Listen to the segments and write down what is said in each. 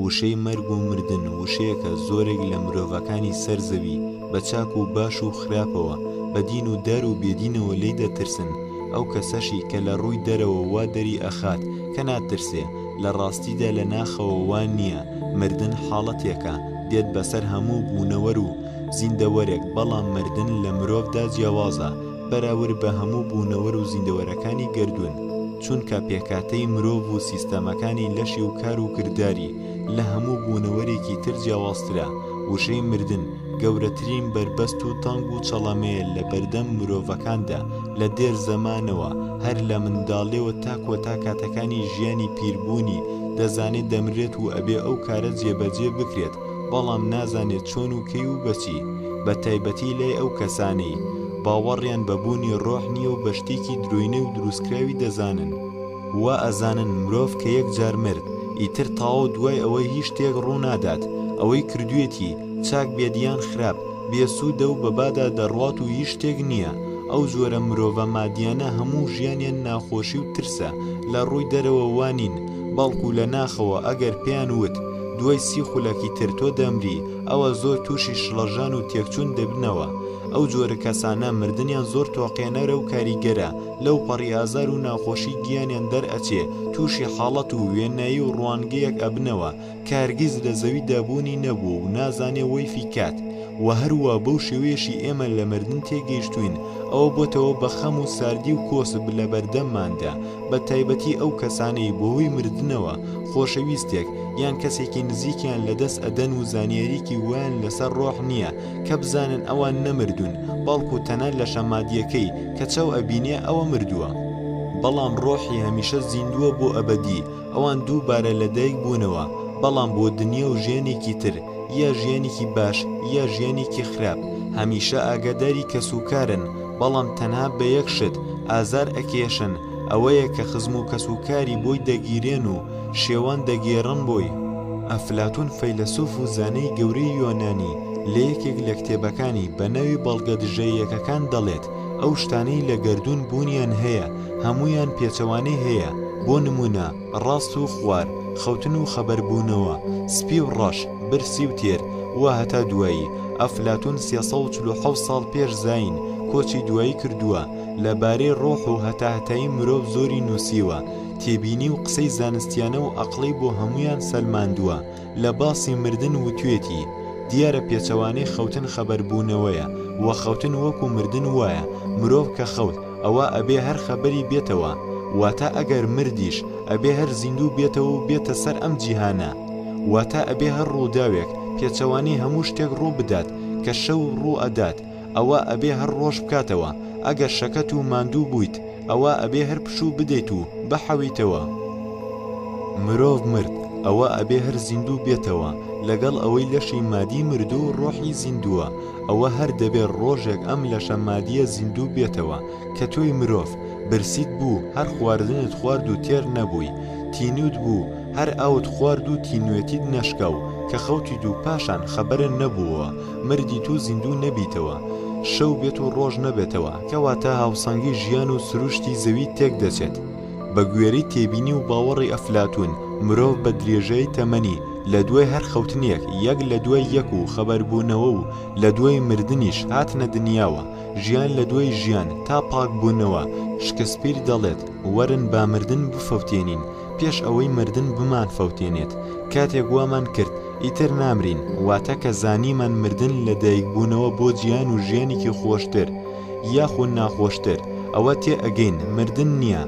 وشەی مەرگ و مردن وشەیەکە زۆرێک لە مرۆڤەکانی سەرزەوی بە چاک و باش و خراپەوە بە دین و دار و بێدینەوە لێی دەترسن. ئەو کەسەشی کە لە ڕووی دەرەوە وا دەری ئەخات کە ناترسێ، لە ڕاستیدا لە ناخەوە وان نییە. مردن حاڵەتێکە دێت بەسەر هەموو بوونەوەر و زیندەوەرێک، بەڵام مردن لە مرۆڤدا جیاوازە بەراورد بە هەموو بوونەوەر و زیندەوەرەکانی گردوون، چونکە پێکاتەی مرۆڤ و سیستەمەکانی لەشی و کار و کردداری لە هەموو بوونەوەرێکی تر جیاوازترە. وشەی مردن گەورەترین بربەست و تەنگ و چەڵەمەیە لە بەردەم مرۆڤەکاندا لە دێر زەمانەوە، هەر لە منداڵیەوە تا کۆتا کاتەکانی ژیانی پیربوونی دەزانێت دەمرێت و ئەبێ ئەو کارە جێبەجێ بکرێت، بەڵام نازانێت چۆن و کەی و بەچی. بە تایبەتی لای ئەو کەسانەی باوەڕیان بەبوونی ڕۆح نییە و بەشتێکی درۆینە و دروستکراوی دەزانن. وا ئەزانن مرۆڤ کە یەک جار مرد ئیتر تاوە دوای ئەوەی هیچ شتێک ڕوونادات، ئەوەی کردوێتی چاک بێدیان خراپ بێسوودە و بەبادا دەڕوات و هیچ شتێک نییە. ئەو جۆرە مرۆڤە مادیانە هەموو ژیانیان ناخۆشی و ترسە، لە ڕووی دەرەوە وانین، بەڵکو لە ناخەوە ئەگەر پێیان وت دوای 30 خولەکی تر تۆ دەمری، ئەوە زۆر تووشی شڵەژان و تێکچوون دەبنەوە. ئەو جۆرە کەسانە مردنیان زۆر تۆقێنەرە و کاریگەرە، لەو پەڕی ئازار و ناخۆشی گیانیان دەرئەچێ، تووشی حاڵەت و وێنایی و ڕوانگەیەک ئەبنەوە کە هەرگیز لە زەوی دابوونی نەبوو و نازانێ وەی فیکات. و هەروە بەو شێوەیەشی ئێمە لە مردن تێگەیشتوین، ئەوە بۆتەوە بە خەم و ساردی و کۆسب لە بەردەمماندا، بە تایبەتی ئەو کەسانەی بەهۆی مردنەوە خۆشەویستێک یان کەسێکی نزیکیان لەدەست ئەدەن و زانیاریکی ویان لەسەر ڕۆح نییە کە بزانن ئەوان نەمردون، بەڵکو تەنە لە شەمادیەکەی کە چاو ئەبینێ ئەوە مردووە. بەڵام ڕۆحی هەمیشە زیندووە بۆ ئەبەدی. ئەوان دووبارە لەدایک بوونەوە، بەڵام بۆ دنیا و ژیانێکی تر، یا ژیانێکی باش یا ژیانێکی خراپ، هەمیشە ئاگاداری کەسوکارن، بەڵام تەنها بە یەک شت ئازار ئەکێشن، ئەوەیە کە خزم و کەسوکاری بۆی دەگیرێن و شێوان دەگێڕن بۆی. ئەفلاتون فەیلسوف و زانەی گەورەی یۆنانی لە یەکێک لە کتێبەکانی بە ناوی بەڵگە دژەیەکەکان دەڵێت ئەو شتانەی لە گەردوون بوونیان هەیە هەمویان پێچەوانەی هەیە، بۆ نمونە ڕاست و خوار، خەوتن و خەبەربوونەوە، سپی و ڕەش، برسی و تێر، وا هەتا دوایی. ئەفلاتون 347 ساڵ پێش زاین کۆچی دوایی کردووە، لەبارەی ڕۆح و هەتاهەتایی مرۆڤ زۆری نووسیوە، تێبینی و قسەی زانستیانە و عەقڵەی بۆ هەمویان سەلماندووە. لە باسی مردن وتوێتی دیارە پێچەوانەی خەوتن خەبەربوونەوەیە، وە خەوتن وەکو مردن وایە، مرۆڤ کە خەوت ئەوە ئەبێ هەر خەبەری بێتەوە، واتە ئەگەر مردیش ئەبێ هەر زیندوو بێتەوە و بێتە سەر ئەم جیهانە، واتە ئەبێ هەر ڕووداوێک پێچەوانەی هەموو شتێک ڕوو بدات کە شەو ڕوو ئەدات، ئەوە ئەبێ هەر ڕۆژ بکاتەوە. ئەگەر شەکەت و ماندوو بوویت ئەوە ئەبێ هەر پشوو بدەیت و بەحەویتەوە. مرۆڤ مرد ئەوە ئەبێ هەر زیندوو بێتەوە، لەگەڵ ئەوەی لەشی مادی مردوو و ڕۆحی زیندووە، ئەوە هەر دەبێت ڕۆژێک ئەم لەشە مادیە زیندوو بێتەوە کە تۆی مرۆڤ برسیت بوو هەر خواردنت خوارد و تێر نەبووی، تینوت بوو هەر ئاوت خوارد و تینوێتیت نەشکاو کە خەوتیت و پاشان خەبەرن نەبووەوە، مردیت و زیندوو نەبیتەوە، شەو بێت و ڕۆژ نەبێتەوە، کەواتە هاوسەنگی ژیان و سروشتی زەوی تێک دەچێت. بە گوێرەی تێبینی و باوەڕی ئەفلاتون مرۆڤ بە درێژەی تەمەنی لە دوای هەر خەوتنێک یەک لە دوای یەک و خەبەربوونەوە و لە دوای مردنیش هاتنە دنیاوە، ژیان لە دوای ژیان تا پاک بوونەوە. شکسپیر دەڵێت وەرن با مردن بفەوتێنین پێش ئەوەی مردن بمان فەوتێنێت، کاتێک وامان کرد ئیتر نامرین، واتە کە زانیمان مردن لە دایکبوونەوە بۆ جیان و ژیانێکی خۆشتر یاخود ناخۆشتر ئەوە تێ ئەگەین مردن نییە.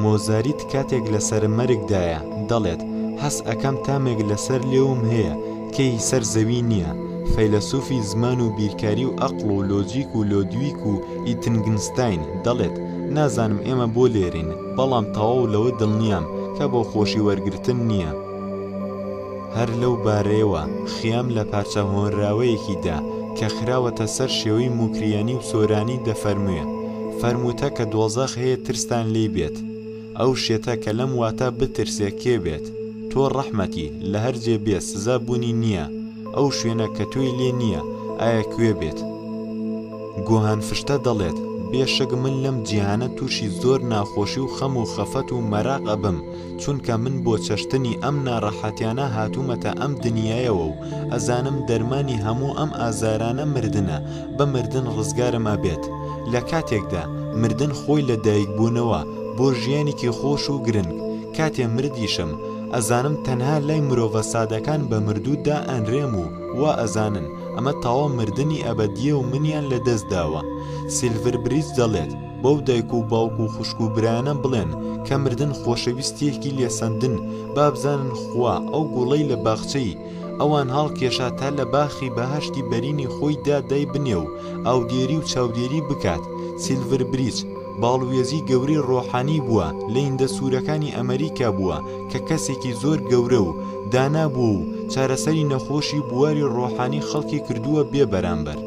مۆزاریت کاتێک لەسەر مەرگدایە دەڵێت هەس ئەکەم تامێک لەسەر لێوم هەیە کەی سەر زەوی نییە. فەیلسوفی زمان و بیرکاری و عەقڵ و لۆجیک و لۆدویک و ئیتنگنستاین دەڵێت نازانم ئێمە بۆ لێرین، بەڵام تەواو لەوە دڵنیام کە بۆ خۆشی وەرگرتن نییە. هەر لەو بارەیەوە خیام لە پارچە هۆنراوەیەکیدا کە خراوەتە سەر شێوەی موکریانی و سۆرانی دەفەرموێ فەرمووتە کە دۆزەخ هەیە ترستان لێ بێت، ئەو شێتە کە لەم واتە بترسێ کێ بێت؟ تۆ ڕەحمەتی لە هەر جێ بێ سزا بوونی نییە، ئەو شوێنە کە تۆی لێ نییە ئایا کوێ بێت؟ گۆهان فشتە دەڵێت بێشک من لەم جیهانە تووشی زۆر ناخۆشی و خەم و خەفەت و مەراق ئەبم، چونکە من بۆ چەشتنی ئەم ناڕەحەتیانە هاتوومەتە ئەم دنیایەوە و ئەزانم دەرمانی هەموو ئەم ئازارانە مردنە، بە مردن ڕزگارمە بێت. لە کاتێکدا مردن خۆی لە دایکبوونەوە بۆ ژیانێکی خۆش و گرنگ، کاتێ مردیشم ئەزانم تەنها لای مرۆڤە سادەکان بە مردوودا ئەنرێم و وا ئەزانن ئەمە تاوا مردنی ئەبەدیە و منیان لە دەست داوە. سیلڤر بریج دەڵێت بەو دایک و باوک و خوشک و برایانە بڵێن کە مردن خۆشەویستیەکی لێسەندن، با بزانن خوا ئەو گوڵەی لە باخچەی ئەوان هەڵکێشا تا لە باخی بەهەشتی بەرینی خۆی دادای بنێ و ئاودێری و چاودێری بکات. سیلڤر بریج باڵوێزی گەورەی ڕۆحانی بووە لە هیندە سوورەکانی ئەمریکا بووە کە کەسێکی زۆر گەورە و دانا بوو و چارەسەری نەخۆشی بواری ڕۆحانی خەڵکی کردووە بێ بەرامبەر.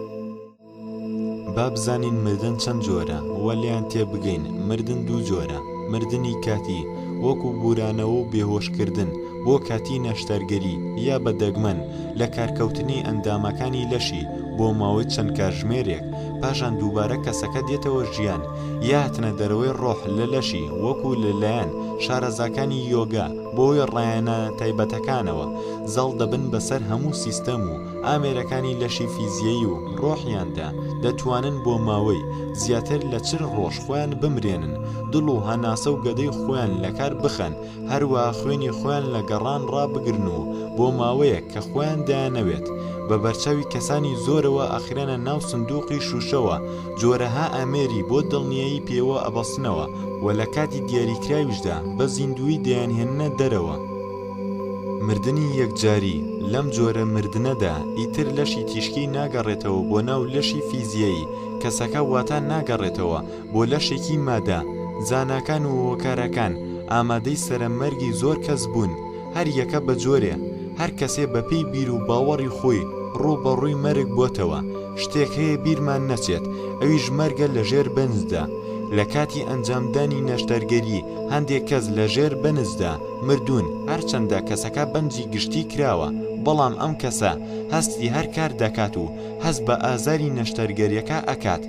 با بزانین مردن چەند جۆرە وە لێیان تێبگەین. مردن دوو جۆرە: مردنی کاتی وەکو بورانەوە و بێهۆشکردن بۆ کاتی نەشتەرگەری یا بەدەگمەن لە کارکەوتنی ئەندامەکانی لەشی بۆ ماوەی چەند کاتژمێرێک، پاشان دووبارە کەسەکە دێتەوە ژیان یا هاتنە دەرەوەی ڕۆح لە لەشی وەکو لەلایەن شارەزاکانی یۆگا بۆی ڕایانە تایبەتەکانەوە زەڵ دەبن بەسەر هەموو سیستەم و ئامێرەکانی لەشی فیزیایی و ڕۆحیاندا دەتوانن بۆ ماوەی زیاتر لە 40 ڕۆژ خۆیان بمرێنن، دڵ و هەناسە و گەدەی خۆیان لەکار بخەن، هەروە خوێنی خۆیان لە گەڕان ڕابگرن و بۆ ماوەیەک کە خۆیان دایانەوێت بە بەرچاوی کەسانی زۆرەوە ئەخرێنە ناو سندوقی شوشەوە، جۆرەها ئامێری بۆ دڵنیایی پێوە ئەبەستنەوە و لە کاتی دیاریکراویشدا بە زیندوی دەیانهێننە دەرەوە. مردنی یەکجاری لەم جۆرە مردنەدا ئیتر لەشی تیشکی ناگەڕێتەوە بۆ ناو لەشی فیزیایی، کەسەکە واتە ناگەڕێتەوە بۆ لەشێکی مادە. زاناکان و وەکارەکان ئامادەی سەرمەرگی زۆر کەس بوون، هەر یەکە بە جۆرێ، هەر کەسێ بەپێی بیر و باوەڕی خۆی ڕووبەڕووی مەرگ بۆتەوە. شتێک هەیە بیرمان نەچێت، ئەویش مەرگە لە ژێر بەنزدا. لە کاتی ئەنجامدانی نەشتەرگەری هەندێک کەس لە ژێر بەنزدا مردوون، هەرچەندە کەسەکە بەنجی گشتی کراوە، بەڵام ئەم کەسە هەستی هەر کار دەکات و هەست بە ئازاری نەشتەرگەریەکە ئەکات،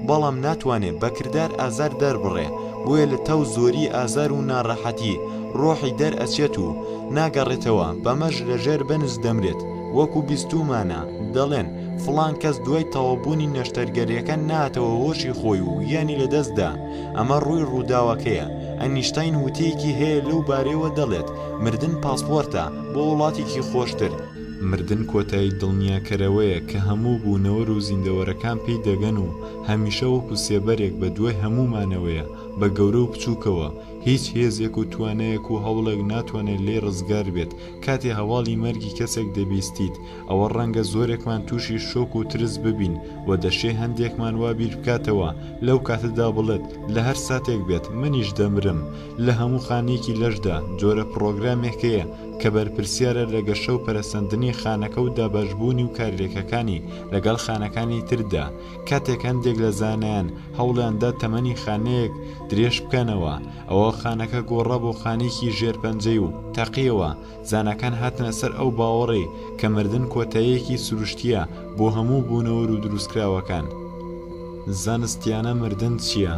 بەڵام ناتوانێت بەکردار ئازار دەربڕێ، بۆیە لە تەو زۆری ئازار و ناڕەحەتی ڕۆحی دەرئەچێت و ناگەڕێتەوە، بەمەش لە ژێر بەنز دەمرێت. وەکو بیستومانە دەڵێن فڵان کەس دوای تەواوبوونی نەشتەرگەریەکە ناتەوە هۆشی خۆی و یانی لەدەستدا. ئەمە ڕووی ڕووداوەکەیە. ئەینشتاین وتەیەکی هەیە لەو بارەیەوە دەڵێت مردن پاسپۆرتە بۆ وڵاتێکی خۆشتر. مردن کۆتایی دڵنیاکەرەوەیە کە هەموو بوونەوە و زیندەوەرەکان پێی دەگەن و هەمیشە وەکو سێبەرێک بە دوای هەمومانەوەیە، بە گەورە و بچووکەوە. هیچ هێزێک و توانەیەک و هەوڵێک ناتوانێت لێ ڕزگار بێت. کاتێ هەواڵی مەرگی کەسێک دەبیستیت، ئەوە ڕەنگە زۆرێکمان تووشی شۆک و ترس ببین و دەشێ هەندێکمان وابیر بکاتەوە لەو کاتەدا بڵێت لە هەر ساتێک بێت منیش دەمرم. لە هەموو خانەیەکی لەشدا جۆرە پرۆگرامێکەیە کە بەرپرسیارە لە گەشە و پەرەسەندنی خانەکە و دابەشبوونی و کارێکەکانی لەگەڵ خانەکانی تردا. کاتێک هەندێک لە زانایان هەوڵیاندا تەمەنی خانەیەک درێژ بکەنەوە، ئەوە خانەکە گۆڕە بۆ خانێکی ژێرپەنجەی و تەقیەوە. زانەکان هاتنە سەر ئەو باوەڕێ کە مردن کۆتاییەکی سروشتیە بۆ هەموو بوونەوە و دروستکراوەکان. زانستیانە مردن چییە؟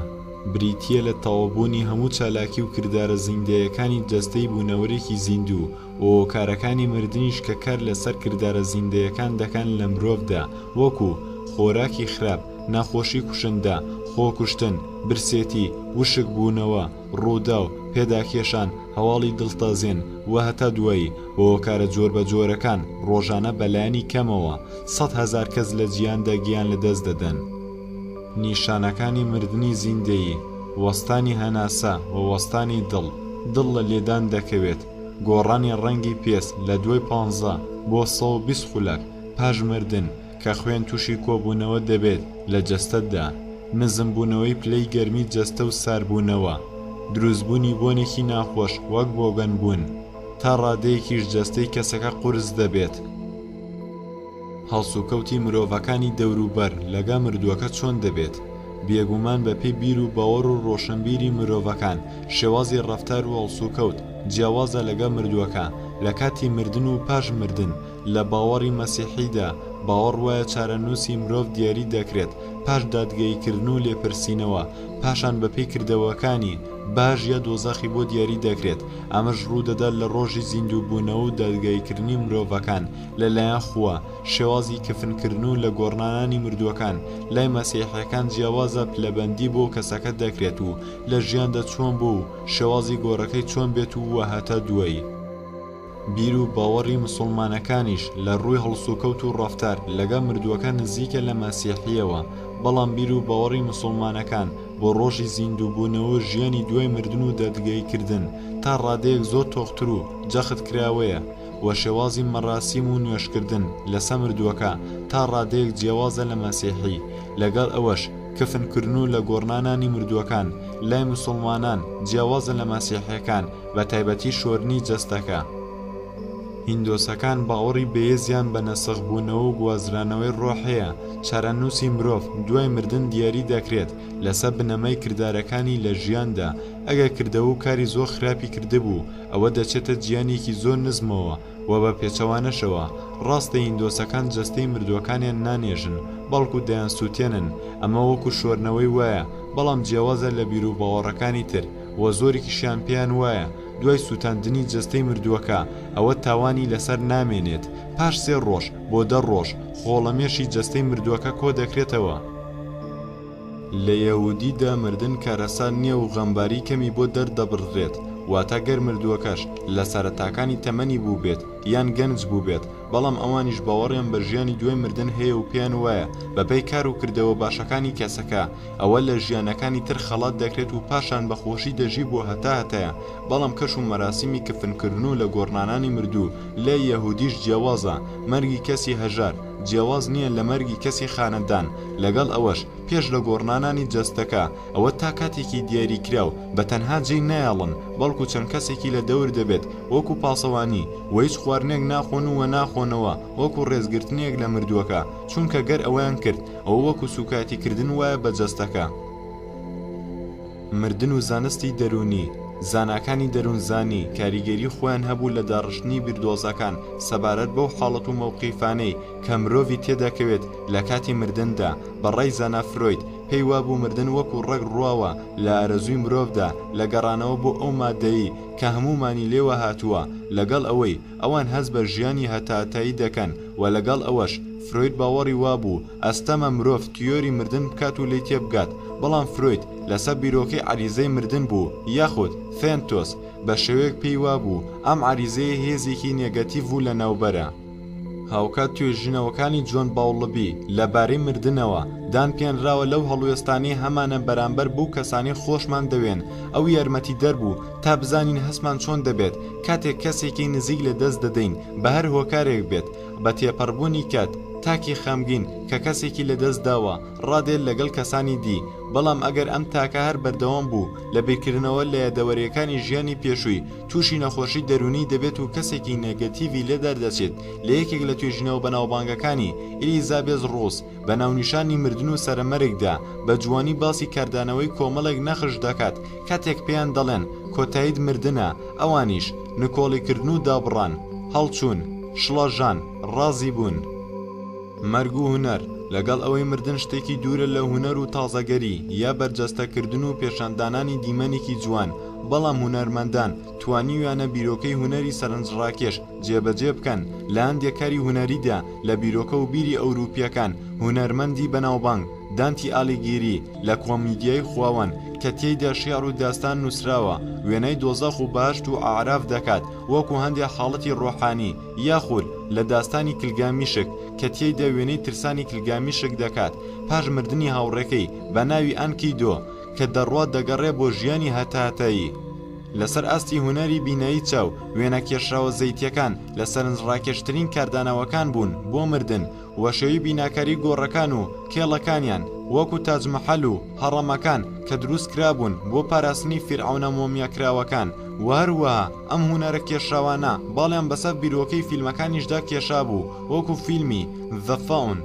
بریتیە لە تەواوبوونی هەموو چالاکی و کردارە زیندەیەکانی جەستەی بوونەوەرێکی زیندوو و کارەکانی مردنیش کە کار لەسەر کردارە زیندەیەکان دەکەن لە مرۆڤدا، وەکو خۆراکی خراپ، ناخۆشی کوشندە، خۆکوشتن، برسێتی، وشک بوونەوە، ڕوودا و پێداکێشان، هەواڵی دڵتەزێن و هەتا دوایی هۆکارە جۆر بە جۆرەکان ڕۆژانە بەلایانی کەمەوە 100,000 کەس لە جیاندا گیان لەدەست دەدەن. نیشانەکانی مردنی زیندەیی: وەستانی هەناسە و وەستانی دڵ لە لێدان دەکەوێت، گۆڕانی ڕەنگی پێس لە دوای 15 بۆ 120 خولەک پاش مردن کە خوێن تووشی کۆبوونەوە دەبێت لە جەستەتدا، نزمبوونەوەی پلەی گەرمی جەستە و ساربوونەوە، دروستبوونی بۆنێکی ناخۆش وەک بۆگەنبوون، تا ڕادەیەکیش جەستەی کەسەکە قورس دەبێت. هەڵسوکەوتی مرۆڤەکانی دەوروبەر لەگە مردووەکە چۆن دەبێت؟ بێگومان بەپێی بیر و باوەڕ و ڕۆشنبیری مرۆڤەکان شێوازی ڕەفتار و هەڵسوکەوت جیاوازە لەگە مردووەکە. لە کاتی مردن و پاش مردن لە باوەڕی مەسیحیدا باوەڕ وایە چارەنووسی مرۆڤ دیاری دەکرێت پاش دادگەیکردن و لێپرسینەوە پاشان بەپێی کردەوەکانی باش یا دۆزەخی بۆ دیاری دەکرێت. ئەمەش ڕوودەدات لە ڕۆژی زیندووبوونەوە و دادگایکردنی مرۆڤەکان لەلایەن خوا. شێوازی کفنکردن و لە گۆڕنانانی مردووەکان لای مەسیحیەکان جیاوازە پلەبەندی بۆ کەسەکە دەکرێت و لە ژیاندا چۆن بوو و شێوازی گۆڕەکەی چۆن بێت و وە هەتا دوایی. بیر و باوەڕی مسلمانەکانیش لە ڕووی هەڵسوکەوت و ڕەفتار لەگە مردووەکە نزیکە لە مەسیحیەوە، بەڵام بیر و باوەڕی مسلمانەکان بۆ ڕۆژی زیندووبوونەوە ژیانی دوای مردن و دادگایکردن تا ڕادەیەک زۆر تۆختر و جەخت کراوەیە و شێوازی مەراسیم و نوێشکردن لەسەر مردووەکە تا ڕادەیەک جیاوازە لە مەسیحی. لەگەڵ ئەوەش کفنکردن و لە گۆڕنانانی مردووەکان لای مسلمانان جیاوازە لە مەسیحیەکان، بە تایبەتی شۆرنی جەستەکە. هیندۆسەکان باوەڕی بەهێزیان بە نەسەخبوونەوە و گوازرانەوەی ڕۆح هەیە. چارەنووسی مرۆڤ دوای مردن دیاری دەکرێت لەسەر بنەمای کردارەکانی لە ژیاندا. ئەگەر کردەوە و کاری زۆر خراپی کردبوو ئەوە دەچێتە گیانێکی زۆر نزمەوە و بە پێچەوانەشەوە. ڕاستە هیندۆسەکان جەستەی مردووەکانیان نانێژن بەڵکو دەیان سووتێنن، ئەمە وەکو شۆرنەوەی وایە، بەڵام جیاوازە لە بیر و باوەڕەکانی تر و زۆرێکیشیان پێیان وایە دوای سووتاندنی جەستەی مردووەکە ئەوە تاوانی لەسەر نامێنێت. پاش 3 ڕۆژ بۆ 10 ڕۆژ خۆڵەمێشی جەستەی مردووەکە کۆ دەکرێتەوە. لە یەهودیدا مردن کارەسان نییە و غەمباری کەمی بۆ دەردەبڕێت، واتە گەر مردووەکەش لە سەرەتاکانی تەمەنی بوو بێت یان گەنج بوو بێت، بەڵام ئەوانیش باوەڕیان بە ژیانی دوای مردن هەیە و پێیان وایە بەپێی کار و کردەوە باشەکانی کەسەکە ئەوە لە ژیانەکانی تر خەڵات دەکرێت و پاشان بەخۆشی دەژی بۆ هەتا هەتایە. بەڵام کەش و مەراسیمی کفنکردن و لە گۆڕنانانی مردوو لە یەهودیش جیاوازە. مەرگی کەسی هەژار جیاواز نییە لە مەرگی کەسی خانەدان. لەگەڵ ئەوەش پێش لە گۆڕنانانی جەستەکە ئەوە تا کاتێکی دیاری کراو بە تەنها جێی نایڵن، بەڵکو چەند کەسێکی لە دەور دەبێت وەکو پاسەوانی و هیچ خواردنێک ناخۆن و ناخۆنەوە وەکو ڕێزگرتنێک لە مردووەکە، چونکە گەر ئەویان کرد ئەوە وەکو سوکاتیکردن وایە بە جەستەکە. مردن و زانستی دەرونی زاناکانی دەروونزانی کاریگەری خۆیان هەبوو لە داڕشتنی بیردۆزەکان سەبارەت بەو حاڵەت و مەوقیفانەی کە مرۆڤی تێدەکەوێت لە کاتی مردندا. بەڕای زانا فرۆید پێی وابوو مردن وەکو ڕێک ڕواوە لە ئارەزووی مرۆڤدا لە گەڕانەوە بۆ ئەو مادەیی کە هەمومانی لێوە هاتووە. لەگەڵ ئەوەی ئەوان هەست بە ژیانی هەتاتایی دەکەن و لەگەڵ ئەوەش فرۆید باوەڕی وابوو ئەستەمە مرۆڤ تیۆری مردن بکات و لێی تێبگات، بەڵام فرۆید لەسەر بیرۆکەی عەریزەی مردن بوو یاخود فێنتۆس بە شێوەیەک پێی وابوو ئەم عەریزەیە هێزێکی نێگەتیڤ و لە ناوبەرە. هاوکات توێژینەوەکانی جۆن باوڵبی لەبارەی مردنەوە دان پێنراوە لەو هەڵوێستانی هەمانە بەرامبەر بوو کەسانی خۆشمان دەوێن ئەو یارمەتی دەربوو تا بزانین هەستمان چۆن دەبێت کاتێک کەسێکی نزیک لە دەست دەدەین بە هەر هۆکارێک بێت بە تێپەڕبوونی کات تاکی خەمگین کە کەسێکی لە دەست داوە ڕادێت لەگەڵ کەسانی دی. بەڵام ئەگەر ئەم تاکە هەر بەردەوام بوو لە بیرکردنەوە لە یادەوەریەکانی ژیانی پێشووی تووشی نەخۆشی دەرونی دەبێت و کەسێکی نێگەتیڤی لێدار دەچێت. لە یەکێک لە توێژینەوە بەناوبانگەکانی ئیلیزابێز ڕۆس بە ناونیشانی مردن و سەرمەرگدا بە جوانی باسی کاردانەوەی کۆمەڵێک نەخش دەکات کاتێک پێیان دەڵێن کۆتایید مردنە، ئەوانیش نکۆڵیکردن و دابڕان، هەڵچوون، شڵەژان، ڕازی بوون. مەرگ و هونەر لەگەڵ ئەوەی مردن شتێکی دوورە لە هونەر و تازەگەری یا بەرجەستەکردن و پێشاندانانی دیمەنێکی جوان، بەڵام هونەرمەندان توانیویانە بیرۆکەی هونەری سەرنجڕاکێش جێبەجێ بکەن. لە هەندێک کاری هونەریدا لە بیرۆکە و بیری ئەوروپیەکان هونەرمەندی بەناوبانگ دانتی ئالیگیری لە کۆمیدیای خواوەن کە تێیدا شیعر و داستان نووسراوە وێنەی دۆزەخ و باشت و ئاعراف دەکات وەکو هەندێک حاڵەتی ڕۆحانی، یاخود لە داستانی کلگامیشک کە تێیدا وێنەی ترسانی کلگامیشک دەکات. پاش مردنی هاوڕێکەی بە ناوی ئەنکیدۆ کە دەڕوات دەگەڕێ بۆ ژیانی هەتاتایی. لەسەر ئاستی هونەری بینایی چاو وێنە کێشراوە زەیتیەکان لە سەرنجڕاکێشترین کاردانەوەکان بوون بۆ مردن و شێوی بیناکاری گۆڕەکان و کێڵەکانیان وەکو تاجمەحەل و هەڕەمەکان کە دروست کرابوون بۆ پاراستنی فیرعەونە مۆمیاکراوەکان. و هەروەها ئەم هونەرە کێشراوانە باڵیان بەسەر بیرۆکەی فیلمەکانیشدا کێشا بوو وەکو فیلمی The Faun.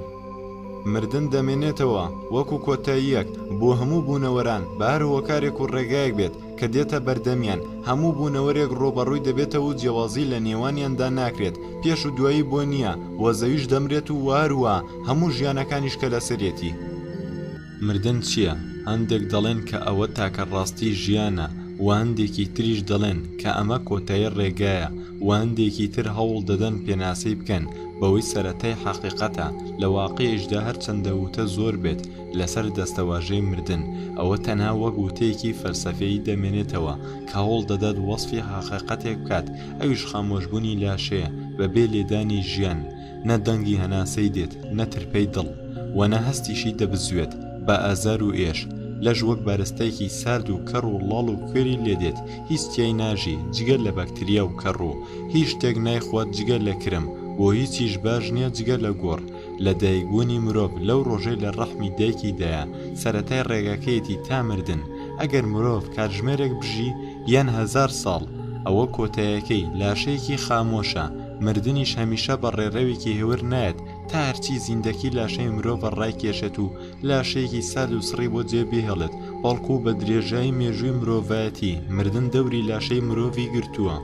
مردن دەمێنێتەوە وەکو کۆتاییەک بۆ هەموو بوونەوەران بە هەر هۆکارێک و ڕێگایەک بێت کە دێتە بەردەمیان. هەموو بوونەوەرێک ڕۆبەڕووی دەبێتەوە و جیاوازی لە نێوانیاندا ناکرێت، پێش و دوایی بۆ نییە، وە زەویش دەمرێت و واروە هەموو ژیانەکانیش کە لەسەرێتی. مردن چییە؟ هەندێک دەڵێن کە ئەوە تاکە ڕاستی ژیانە، و هەندێکی تریش دەڵێن کە ئەمە کۆتایی ڕێگایە، و هەندێکی تر هەوڵ دەدەن پێناسەی بکەن بەوەی سەرەتای حەقیقەتە لە واقعیشدا هەرچەندە وتە زۆر بێت لەسەر دەستەواژەی مردن. ئەوە تەنها وەک وتەیەکی فەلسەفەیی دەمێنێتەوە کە هەوڵ دەدات وەسفی حەقیقەتێک بکات، ئەویش خامۆشبوونی لاشەیە بەبێ لێدانی ژیان، نە دەنگی هەناسەی دێت، نە ترپەی دڵ، و نە هەستیشی دەبزوێت بە ئازار و ئێش. لەش وەک بارستایکی سارد و کەڕ و لاڵ و کوێری لێدێت، هیچ تیای ناژی جگەر لە بەکتریا و کەڕ و هیچ شتێک نایخوات جگەر لە کرم، بۆ هیچیش باش نییە جگەر لە گۆڕ. لە دایکبوونی مرۆڤ لەو ڕۆژەی لە ڕەحمی دایکیدایە سەرەتای ڕێگاکەیەتی تا مردن. ئەگەر مرۆڤ کاتژمێرێک بژی یان 1000 ساڵ، ئەوە کۆتاییەکەی لاشەیەکی خامۆشە. مردنیش هەمیشە بە ڕێڕەوێکی هێور نایەت تا هەرچی زیندەکی لاشەی مرۆڤە ڕایکێشێت و لاشەیەکی ساد و سڕی بۆ جێبێ هێڵێت، بەڵکو بە درێژایی مێژووی مرۆڤایەتی مردن دەوری لاشەی مرۆڤی گرتووە.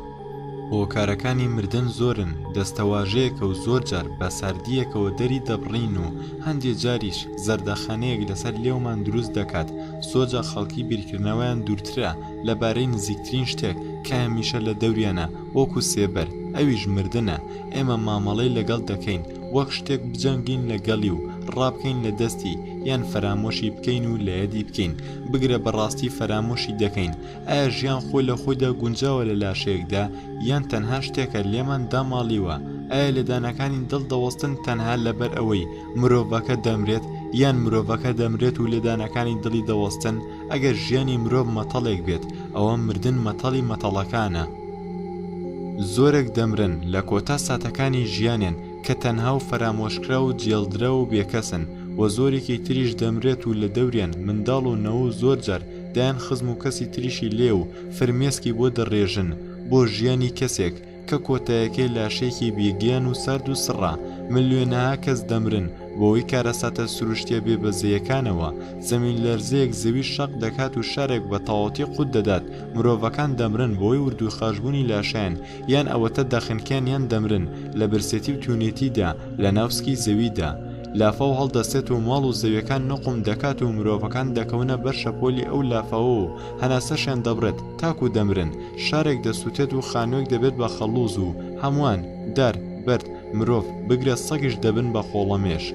هۆکارەکانی مردن زۆرن، دەستەواژەیەکە و زۆر جار بە ساردیەکەوە دەری دەبڕین و هەندێک جاریش زەردەخانەیەک لەسەر لێومان دروست دەکات. سۆجا خەڵکی بیرکردنەوەیان دوورترە لەبارەی نزیکترین شتێک کە هەمیشە لە دەوریانە، وەکو سێبەر، ئەویش مردنە. ئێمە مامەڵەی لەگەڵ دەکەین وەک شتێک بجەنگین لەگەڵی و ڕابکەین لە دەستی، یان فەرامۆشی بکەین و لەیەدی بکەین. بگرە بەڕاستی فەرامۆشی دەکەین. ئایا ژیان خۆی لە خۆیدا گونجاوە لە لاشەیەکدا، یان تەنها شتێکە لێمان داماڵیوە؟ ئایا لێدانەکانی دڵ دەوەستن تەنها لەبەر ئەوەی مرۆڤەکە دەمرێت، یان مرۆڤەکە دەمرێت و لێدانەکانی دڵی دەوەستن؟ ئەگەر ژیانی مرۆڤ مەتەڵێک بێت، ئەوە مردن مەتەڵی مەتەڵەکانە. زۆرێک دەمرن لە کۆتا ساتەکانی ژیانێن کە تەنها و فەرامۆشکرا و جێڵدرا و بێکەسن، و زۆرێکی تریش دەمرێت و لە دەوریان منداڵ و نەوە زۆر جار دایان خزم و کەسی تریشی لێ و فرمێسکی بۆ دەڕێژن بۆ ژیانی کەسێک کە کۆتایەکەی لاشەیەکی بێگیان و سارد و سڕا. ملیۆنەها کەس دەمرن بۆەوەی کارەساتە سروشتیە بێبەزەیەکانەوە. زەمین لەرزەیەک زەوی شەق دەکات و شارێک بە تەواوەتی قوت دەدات. مرۆڤەکان دەمرن بۆی وردو خاشبوونی لاشیان، یان ئەوەتە داخنکیان یان دەمرن لە برسێتی و توونێتیدا لە ناوسکی زەویدا. لافە و هەڵدەستێت و ماڵ و زەویەکان نقم دەکات و مرۆڤەکان دەکەونە بەر شەپۆلی ئەو لافەوە و هەناسەشیان دەبڕێت تاکو دەمرن. شارێک دەسووتێت و خانوێک دەبێت بە خەڵوز و هەمووان دار بەرد مرۆڤ بگرە سەگیش دەبن بە خۆڵەمێش.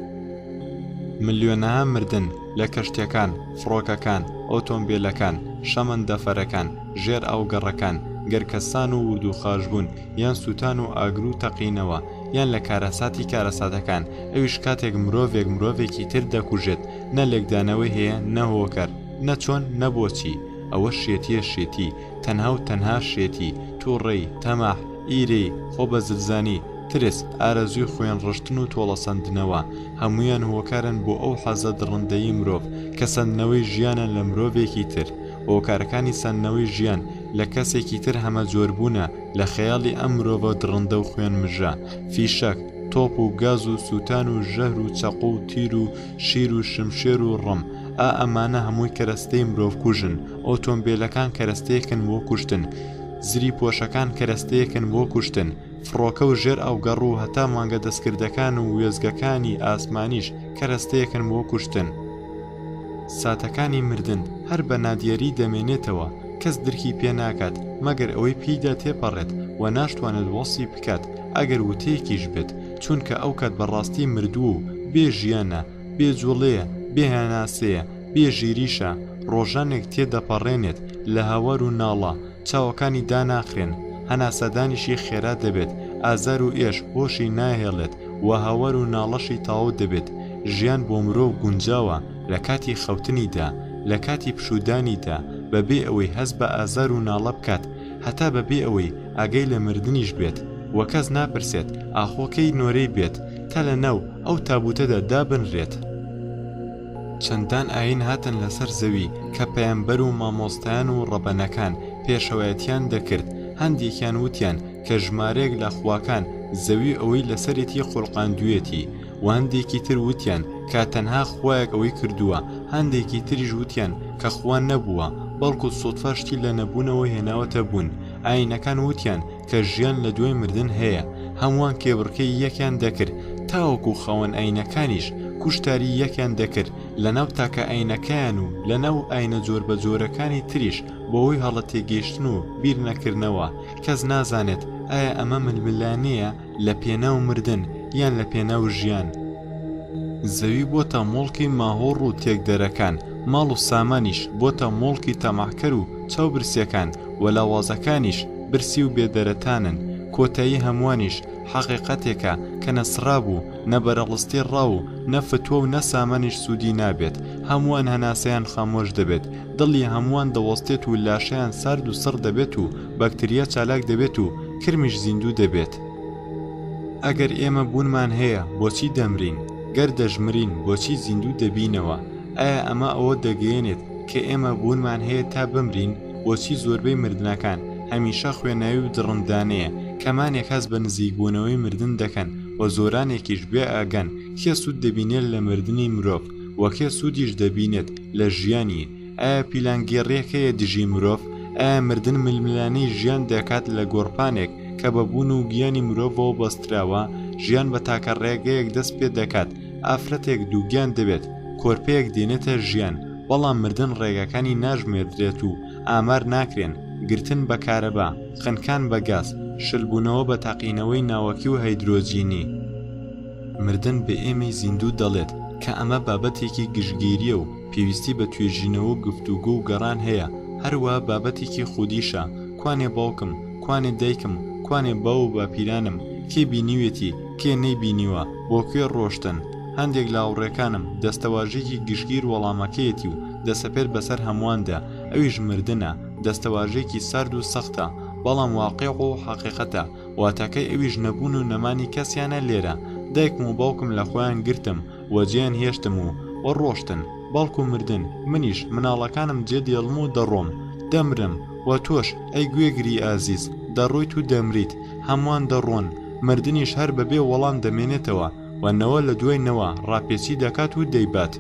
ملیۆنەها مردن لە کەشتیەکان، فڕۆکەکان، ئۆتۆمبیلەکان، شەمەندەفەرەکان، ژێر ئاوگەڕەکان، گەرکەسان و وردو خاشبوون، یان سووتان و ئاگر و تەقینەوە، یان لە کارەساتی کارەساتەکان. ئەویش کاتێک مرۆڤێکی تر دەکوژێت، نە لێکدانەوەی هەیە، نە هۆکەر، نە چۆن، نە بۆچی. ئەوە شێتیە، شێتی، تەنها و تەنها شێتی، تووڕێی، تەماح، ئیرەی، خۆ بە زلزانی، ترس، ئارەزوی خوێن ڕشتن و تۆڵە سەندنەوە. هەمویان هۆکارن بۆ ئەو حەزە دڕندەیی مرۆڤ کە سەندنەوەی ژیانە لە مرۆڤێکی تر. هۆکارەکانی سەندنەوەی ژیان لە کەسێکی تر هەمە جۆربوونە لە خەیاڵی ئەم مرۆڤە دڕندە و خوێن مژە. فیشەک، تۆپ و گاز و سووتان و ژەهر و چەق و تیر و شیر و شمشێر و ڕم، ئەمانە هەمووی کەرەستەی مرۆڤ کوژن. ئۆتۆمبیلەکان کەرەستەیەکن بۆ کوشتن، زری پۆشەکان کەرەستەیەکن بۆ کوشتن، فڕۆکە و ژێر ئاوگەڕ و هەتا مانگە دەستکردەکان و وێزگەکانی ئاسمانیش کەرەستەیەکن بۆ کوشتن. ساتەکانی مردن هەر بە نادیاری دەمێنێتەوە، کەس درکی پێ ناکات مەگەر ئەوەی پێیدا تێپەڕێت و ناشتوانێت وەسی بکات ئەگەر وتەیەکیش بێت، چونکە ئەو کات بەڕاستی مردووە و بێ ژیانە، بێ جوڵەیە، بێ هەناسەیە، بێ ژیریشە. ڕۆژانێک تێدەپەڕێنێت لە هاوار و ناڵە، چاوەکانی داناخرێن، هەناسەدانیشی خێرا دەبێت، ئازار و ئێش هۆشی ناهێڵێت و هاوار و ناڵەشی تاو دەبێت. ژیان بۆ مرۆڤ گونجاوە لە کاتی خەوتنیدا، لە کاتی پشودانیدا، بەبێ ئەوەی هەست بە ئازار و ناڵە بکات، هەتا بەبێ ئەوەی ئاگەی لە مردنیش بێت، وە کەس ناپرسێت ئاخۆکەی نۆرەی بێت تا لە ناو ئەو تابوتەدا دابنرێت. چەندان ئاین هاتن لەسەر زەوی کە پەیامبەر و مامۆستایان و ڕەبەنەکان پێشەوایەتیان دەکرد. هەندێکیان وتیان کە ژمارەیەک لە خواکان زەوی ئەوەی لەسەرێتی خۆڵقاندوێتی، و هەندێکی تر وتیان کە تەنها خوایەک ئەوەی کردووە. هەندێکی تریش وتیان کە خوا نەبووە، بەڵکو سوودفە شتی لە نەبوونەوە هێناوەتە بوون. ئاینەکان وتیان کە ژیان لە دوای مردن هەیە. هەمووان کێبڕکەی یەکیان دەکرد، تاوەکو خاوەن ئاینەکانیش کوشتاری یەکیان دەکرد لەناو تاکە ئاینەکەیان و لەناو ئاینە جۆر بە جۆرەکانی تریش بۆەوەی هەڵە تێگەیشتن و بیر نەکردنەوە کەس نازانێت ئایا ئەمە ململانەیە لە پێناو مردن یان لە پێناو ژیان. زەوی بۆتە مۆڵکی ماهۆڕ و تێکدەرەکان، ماڵ و سامانیش بۆتە مۆڵکی تەماحکەر و چاوبرسیەکان، وەلاوازەکانیش برسی و بێدەرەتانن. کۆتایی هەمووانیش حەقیقەتێکە کە نەسرابوو، نەبەرەڵستی ڕاو و نەفتووە و نەسامانیش سوودی نابێت. هەمووان هەناسەیان خامۆش دەبێت، دڵی هەمووان دەوەستێت و لاشەیان سارد و سڕ دەبێت و بەکتریا چالاک دەبێت و کرمیش زیندوو دەبێت. ئەگەر ئێمە بوونمان هەیە بۆچی دەمرین؟ گەر دەژمرین بۆچی زیندوو دەبینەوە؟ ئایا ئەمە ئەوە دەگەیەنێت کە ئێمە بوونمان هەیە تا بمرین؟ بۆچی زۆربەی مردنەکان هەمیشە خوێناوی و دڕندانەیە، کەمانێک هەست بە نزیکبوونەوەی مردن دەکەن و زۆرانێکیش بێ ئاگەن کێ سوود دەبینێت لە مردنی مرۆڤ و کێ سوودیش دەبینێت لە ژیانی. ئایا پیلانگێڕیەکەیە دژی مرۆڤ؟ ئایا مردن ململانەی ژیان دەکات لە گۆڕپانێک کە بەبوون و گیانی مرۆڤەوە بەستراوە؟ ژیان بە تاکە ڕێگەیەک دەست پێ دەکات، ئافرەتێک دووگیان دەبێت، کۆرپەیەک دێنێتە ژیان، بەڵام مردن ڕێگەکانی ناژمێردرێت و ئامار ناکرێن. گرتن بە کارەبا، خنکان بە گاز، شلبوونەوە بە تاقینەوەی ناوەکی و هەیدرۆجینی. مردن بە ئێمەی زیندوو دەڵێت کە ئەمە بابەتێکی گشتگیریە و پێویستی بە توێژینەوە و گفتوگۆ و گەڕان هەیە. هەروە بابەتێکی خودیشە، کوانێ باوکم، کوانێ دایکم، کوانێ باو و باپیرانم، کێ بینیوێتی کێ نەیبینیوە، بۆ کوێ ڕۆشتن. هەندێک لاوڕێکانم دەستەواژێکی گشتگیر وەڵامەکەیەتی و دەسەپێت بەسەر هەموواندا، ئەویش مردنە. دەستەواژێکی سارد و سەختە، بەڵام واقیع و حەقیقەتە، واتاکەی ئەویش نەبوون و نەمانی کەسیانە لێرە. دایکم و باوکم لە خۆیان گرتم وەجێیان هێشتم و ڕۆشتن، بەڵکو مردن منیش مناڵەکانم جێدێڵم و دەڕۆم، دەمرم و تۆش ئەی گوێگری ئازیز دەڕۆیت و دەمریت، هەمووان دەڕۆن. مردنیش هەر بەبێ وەڵام دەمێنێتەوە و نەوە لە دوای نەوە ڕاپێچی دەکات و دەیبات.